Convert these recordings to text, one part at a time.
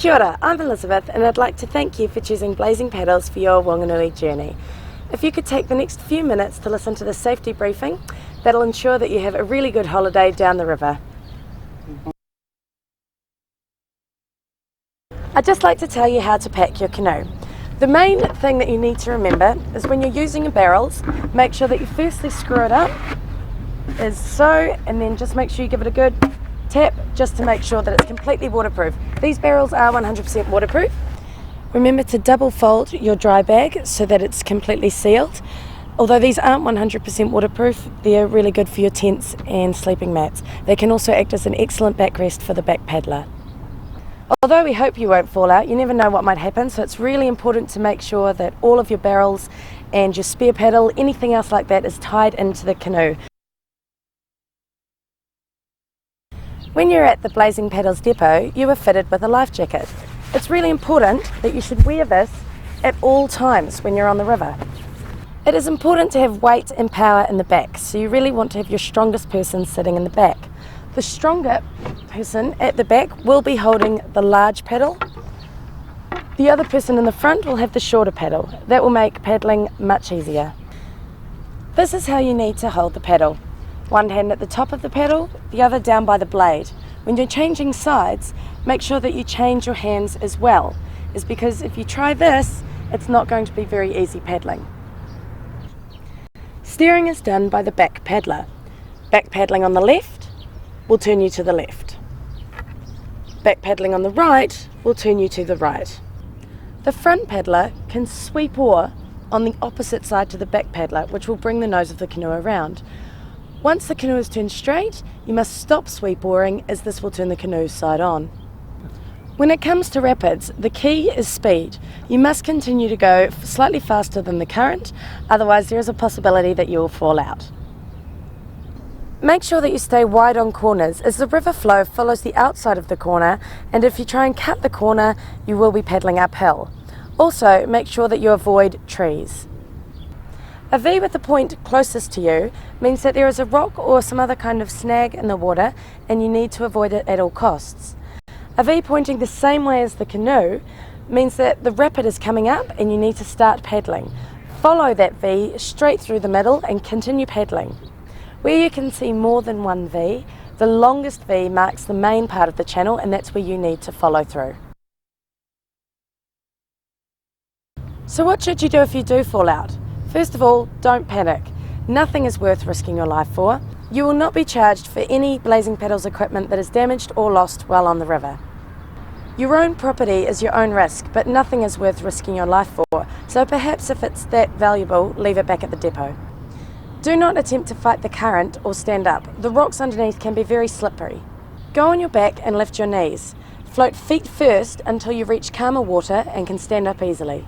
Kia ora, I'm Elizabeth and I'd like to thank you for choosing Blazing Paddles for your Whanganui journey. If you could take the next few minutes to listen to the safety briefing, that'll ensure that you have a really good holiday down the river. I'd just like to tell you how to pack your canoe. The main thing that you need to remember is when you're using your barrels, make sure that you firstly screw it up, as so, and then just make sure you give it a good tap just to make sure that it's completely waterproof. These barrels are 100% waterproof. Remember to double fold your dry bag so that it's completely sealed. Although these aren't 100% waterproof, they're really good for your tents and sleeping mats. They can also act as an excellent backrest for the back paddler. Although we hope you won't fall out, you never know what might happen, so it's really important to make sure that all of your barrels and your spare paddle, anything else like that, is tied into the canoe. When you're at the Blazing Paddles depot, you are fitted with a life jacket. It's really important that you should wear this at all times when you're on the river. It is important to have weight and power in the back, so you really want to have your strongest person sitting in the back. The stronger person at the back will be holding the large paddle. The other person in the front will have the shorter paddle. That will make paddling much easier. This is how you need to hold the paddle. One hand at the top of the paddle, the other down by the blade. When you're changing sides, make sure that you change your hands as well, is because if you try this, it's not going to be very easy paddling. Steering is done by the back paddler. Back paddling on the left will turn you to the left. Back paddling on the right will turn you to the right. The front paddler can sweep oar on the opposite side to the back paddler, which will bring the nose of the canoe around. Once the canoe is turned straight, you must stop sweep oaring, as this will turn the canoe side on. When it comes to rapids, the key is speed. You must continue to go slightly faster than the current, otherwise there is a possibility that you will fall out. Make sure that you stay wide on corners, as the river flow follows the outside of the corner, and if you try and cut the corner, you will be paddling uphill. Also, make sure that you avoid trees. A V with the point closest to you means that there is a rock or some other kind of snag in the water and you need to avoid it at all costs. A V pointing the same way as the canoe means that the rapid is coming up and you need to start paddling. Follow that V straight through the middle and continue paddling. Where you can see more than one V, the longest V marks the main part of the channel, and that's where you need to follow through. So what should you do if you do fall out? First of all, don't panic. Nothing is worth risking your life for. You will not be charged for any Blazing Paddles equipment that is damaged or lost while on the river. Your own property is your own risk, but nothing is worth risking your life for, so perhaps if it's that valuable, leave it back at the depot. Do not attempt to fight the current or stand up. The rocks underneath can be very slippery. Go on your back and lift your knees. Float feet first until you reach calmer water and can stand up easily.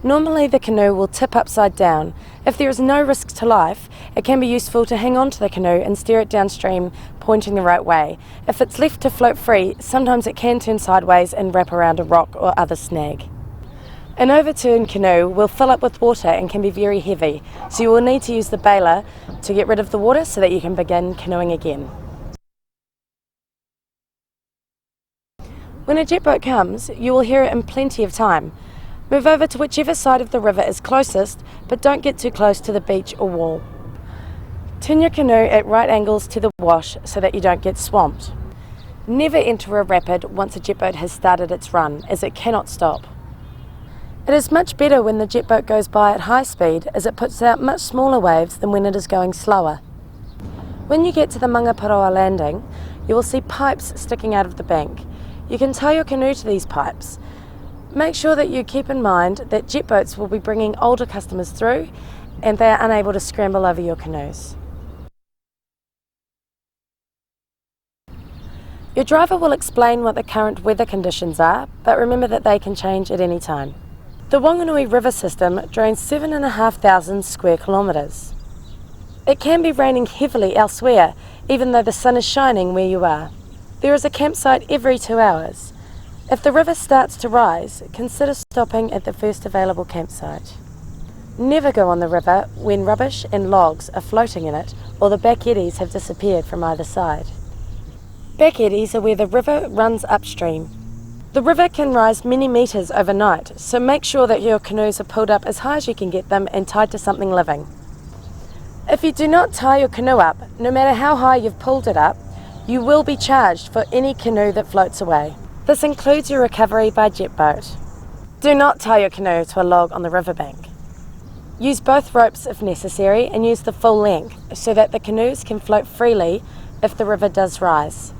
Normally the canoe will tip upside down. If there is no risk to life, it can be useful to hang on to the canoe and steer it downstream, pointing the right way. If it's left to float free, sometimes it can turn sideways and wrap around a rock or other snag. An overturned canoe will fill up with water and can be very heavy, so you will need to use the bailer to get rid of the water so that you can begin canoeing again. When a jet boat comes, you will hear it in plenty of time. Move over to whichever side of the river is closest, but don't get too close to the beach or wall. Turn your canoe at right angles to the wash so that you don't get swamped. Never enter a rapid once a jet boat has started its run, as it cannot stop. It is much better when the jet boat goes by at high speed, as it puts out much smaller waves than when it is going slower. When you get to the Mangaparoa landing, you will see pipes sticking out of the bank. You can tie your canoe to these pipes. Make sure that you keep in mind that jet boats will be bringing older customers through and they are unable to scramble over your canoes. Your driver will explain what the current weather conditions are, but remember that they can change at any time. The Whanganui River system drains 7,500 square kilometres. It can be raining heavily elsewhere, even though the sun is shining where you are. There is a campsite every 2 hours. If the river starts to rise, consider stopping at the first available campsite. Never go on the river when rubbish and logs are floating in it or the back eddies have disappeared from either side. Back eddies are where the river runs upstream. The river can rise many metres overnight, so make sure that your canoes are pulled up as high as you can get them and tied to something living. If you do not tie your canoe up, no matter how high you've pulled it up, you will be charged for any canoe that floats away. This includes your recovery by jet boat. Do not tie your canoe to a log on the riverbank. Use both ropes if necessary and use the full length so that the canoes can float freely if the river does rise.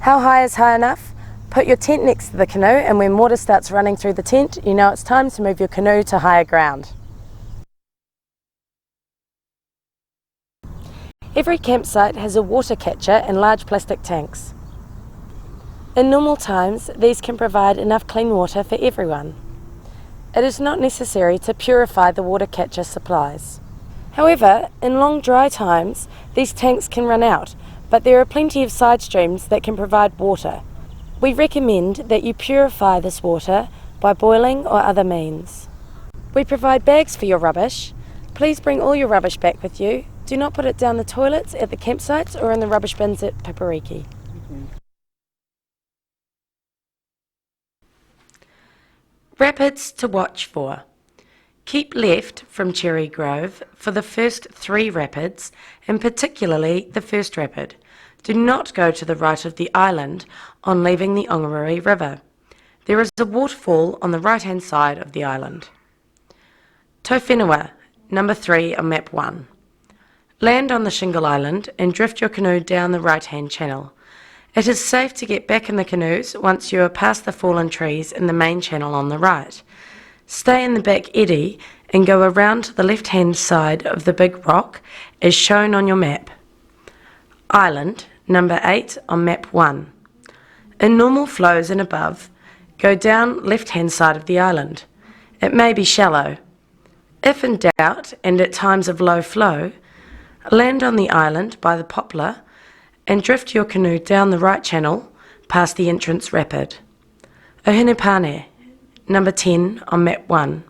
How high is high enough? Put your tent next to the canoe, and when water starts running through the tent, you know it's time to move your canoe to higher ground. Every campsite has a water catcher and large plastic tanks. In normal times, these can provide enough clean water for everyone. It is not necessary to purify the water catcher supplies. However, in long dry times, these tanks can run out, but there are plenty of side streams that can provide water. We recommend that you purify this water by boiling or other means. We provide bags for your rubbish. Please bring all your rubbish back with you. Do not put it down the toilets at the campsites or in the rubbish bins at Papariki. Rapids to watch for. Keep left from Cherry Grove for the first 3 rapids, and particularly the first rapid. Do not go to the right of the island on leaving the Ongaruri River. There is a waterfall on the right-hand side of the island. Tauwhenua, number 3 on map 1. Land on the shingle island and drift your canoe down the right-hand channel. It is safe to get back in the canoes once you are past the fallen trees in the main channel on the right. Stay in the back eddy and go around to the left-hand side of the big rock as shown on your map. Island, number 8 on map 1. In normal flows and above, go down left-hand side of the island. It may be shallow. If in doubt and at times of low flow, land on the island by the poplar and drift your canoe down the right channel past the entrance rapid. Ohenepane, number 10 on map 1.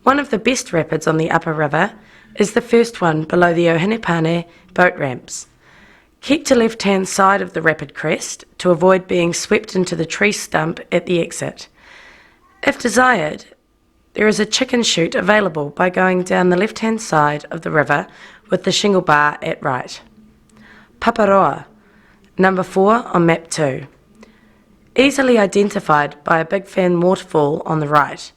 One of the best rapids on the upper river is the first one below the Ohenepane boat ramps. Keep to left-hand side of the rapid crest to avoid being swept into the tree stump at the exit. If desired, there is a chicken chute available by going down the left-hand side of the river with the shingle bar at right. Paparoa, number 4 on map 2. Easily identified by a big fan waterfall on the right.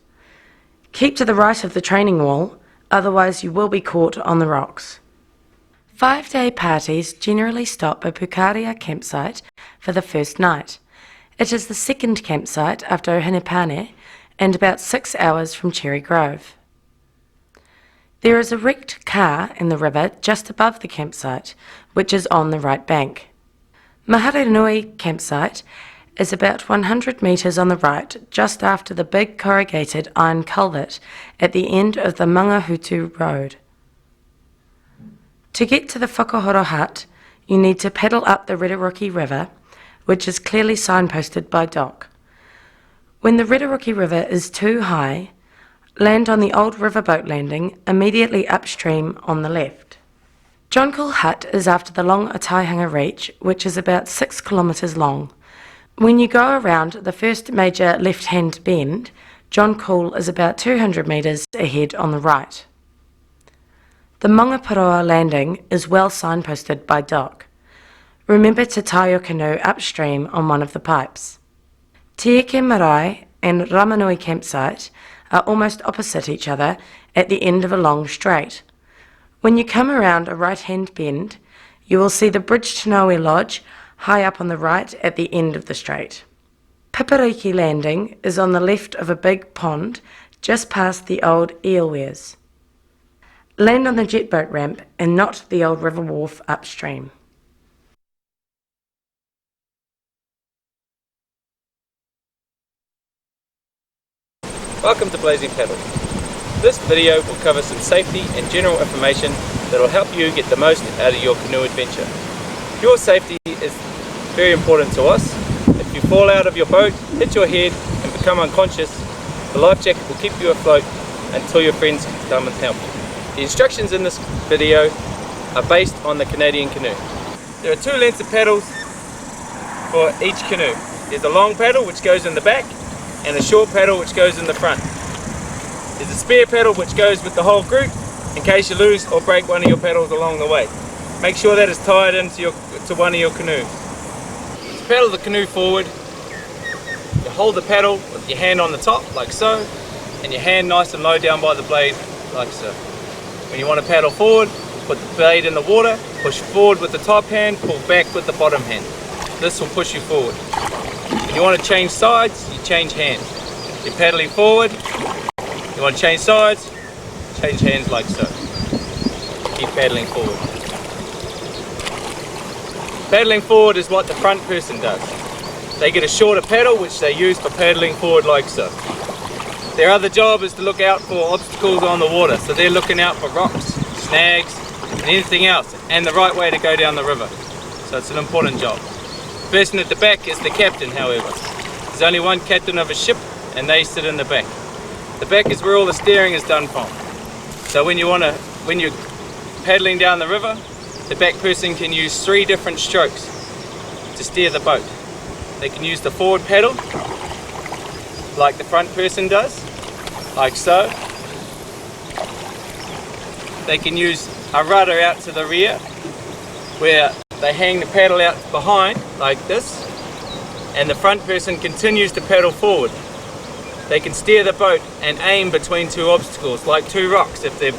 Keep to the right of the training wall, otherwise you will be caught on the rocks. 5-day parties generally stop at Pukaria campsite for the first night. It is the second campsite after Ohenepane and about 6 hours from Cherry Grove. There is a wrecked car in the river just above the campsite, which is on the right bank. Maharenui campsite is about 100 metres on the right, just after the big corrugated iron culvert at the end of the Mangahutu Road. To get to the Whakahoro hut, you need to paddle up the Retaruki River, which is clearly signposted by Doc. When the Retaruki River is too high, land on the old riverboat landing immediately upstream on the left. John Cool Hut is after the long Ataihanga Reach, which is about 6 kilometres long. When you go around the first major left-hand bend, John Cool is about 200 metres ahead on the right. The Mangaparoa landing is well signposted by Doc. Remember to tie your canoe upstream on one of the pipes. Te Eke Marae and Ramanui campsite are almost opposite each other at the end of a long straight. When you come around a right-hand bend, you will see the Bridge to Noe Lodge high up on the right at the end of the straight. Papariki landing is on the left of a big pond just past the old eelwares. Land on the jet boat ramp and not the old river wharf upstream. Welcome to Blazing Paddle. This video will cover some safety and general information that will help you get the most out of your canoe adventure. Your safety is very important to us. If you fall out of your boat, hit your head and become unconscious, the life jacket will keep you afloat until your friends can come and help you. The instructions in this video are based on the Canadian canoe. There are 2 lengths of paddles for each canoe. There's a long paddle which goes in the back and a short paddle which goes in the front. There's a spare paddle which goes with the whole group in case you lose or break one of your paddles along the way. Make sure that it's tied into one of your canoes. To paddle the canoe forward, you hold the paddle with your hand on the top like so, and your hand nice and low down by the blade like so. When you want to paddle forward, put the blade in the water, push forward with the top hand, pull back with the bottom hand. This will push you forward. When you want to change sides, you change hands. You're paddling forward, you want to change sides, change hands like so. Keep paddling forward. Paddling forward is what the front person does. They get a shorter paddle which they use for paddling forward like so. Their other job is to look out for obstacles on the water, so they're looking out for rocks, snags, and anything else, and the right way to go down the river. So it's an important job. The person at the back is the captain, however. There's only one captain of a ship, and they sit in the back. The back is where all the steering is done from. So when you're paddling down the river, the back person can use 3 different strokes to steer the boat. They can use the forward paddle, like the front person does, like so. They can use a rudder out to the rear, where they hang the paddle out behind, like this, and the front person continues to paddle forward. They can steer the boat and aim between 2 obstacles, like 2 rocks. If they're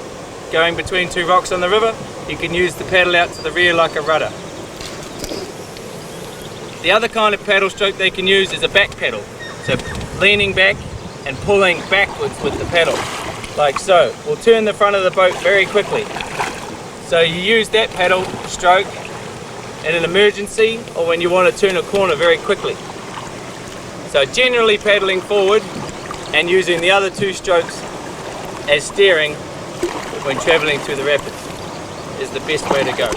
going between 2 rocks on the river, you can use the paddle out to the rear like a rudder. The other kind of paddle stroke they can use is a back paddle. So leaning back and pulling backwards with the paddle, like so. We'll turn the front of the boat very quickly. So you use that paddle stroke in an emergency or when you want to turn a corner very quickly. So generally paddling forward and using the other 2 strokes as steering when traveling through the rapids is the best way to go.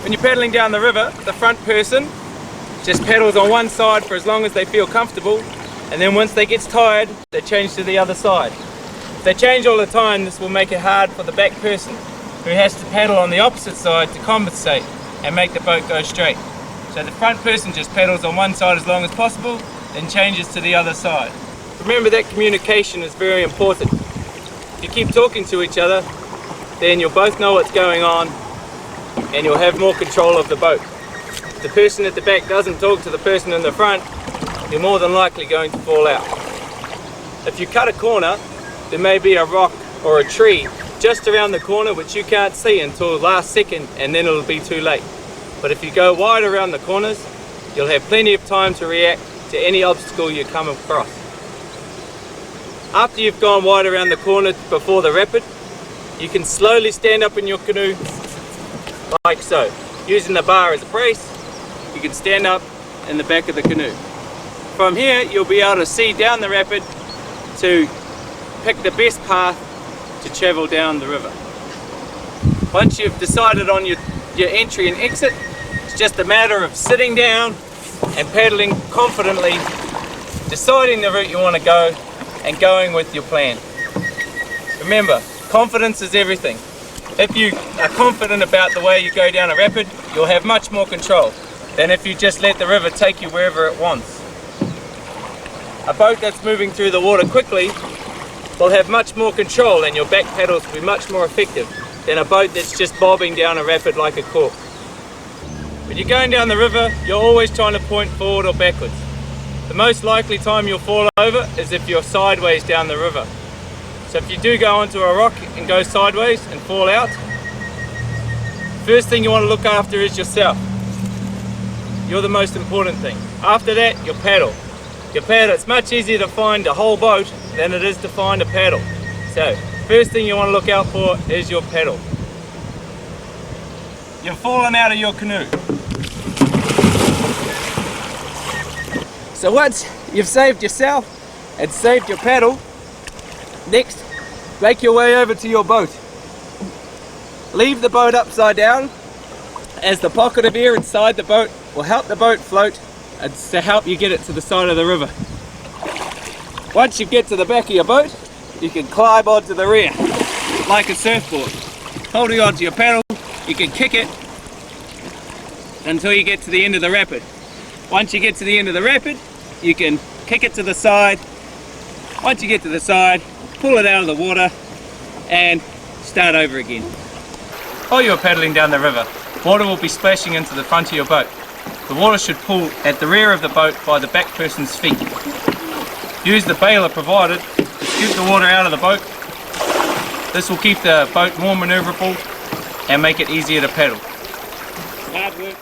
When you're paddling down the river, the front person just paddles on one side for as long as they feel comfortable, and then once they get tired, they change to the other side. If they change all the time, this will make it hard for the back person, who has to paddle on the opposite side to compensate and make the boat go straight. So the front person just paddles on one side as long as possible, then changes to the other side. Remember that communication is very important. If you keep talking to each other, then you'll both know what's going on and you'll have more control of the boat. If the person at the back doesn't talk to the person in the front, you're more than likely going to fall out. If you cut a corner, there may be a rock or a tree just around the corner which you can't see until the last second, and then it'll be too late. But if you go wide around the corners, you'll have plenty of time to react to any obstacle you come across. After you've gone wide around the corner before the rapid, you can slowly stand up in your canoe like so. Using the bar as a brace, you can stand up in the back of the canoe. From here, you'll be able to see down the rapid to pick the best path to travel down the river. Once you've decided on your entry and exit, it's just a matter of sitting down and paddling confidently, deciding the route you want to go and going with your plan. Remember, confidence is everything. If you are confident about the way you go down a rapid, you'll have much more control than if you just let the river take you wherever it wants. A boat that's moving through the water quickly will have much more control and your back paddles will be much more effective than a boat that's just bobbing down a rapid like a cork. When you're going down the river, you're always trying to point forward or backwards. The most likely time you'll fall over is if you're sideways down the river. So if you do go onto a rock and go sideways and fall out, first thing you want to look after is yourself. You're the most important thing. After that, your paddle. Your paddle, it's much easier to find a whole boat than it is to find a paddle. So, first thing you want to look out for is your paddle. You've fallen out of your canoe. So once you've saved yourself and saved your paddle, next, make your way over to your boat. Leave the boat upside down, as the pocket of air inside the boat will help the boat float and to help you get it to the side of the river. Once you get to the back of your boat, you can climb onto the rear like a surfboard. Holding onto your paddle, you can kick it until you get to the end of the rapid. Once you get to the end of the rapid, you can kick it to the side. Once you get to the side, pull it out of the water and start over again. While you're paddling down the river, water will be splashing into the front of your boat. The water should pull at the rear of the boat by the back person's feet. Use the baler provided to scoop the water out of the boat. This will keep the boat more manoeuvrable and make it easier to paddle. Hard work.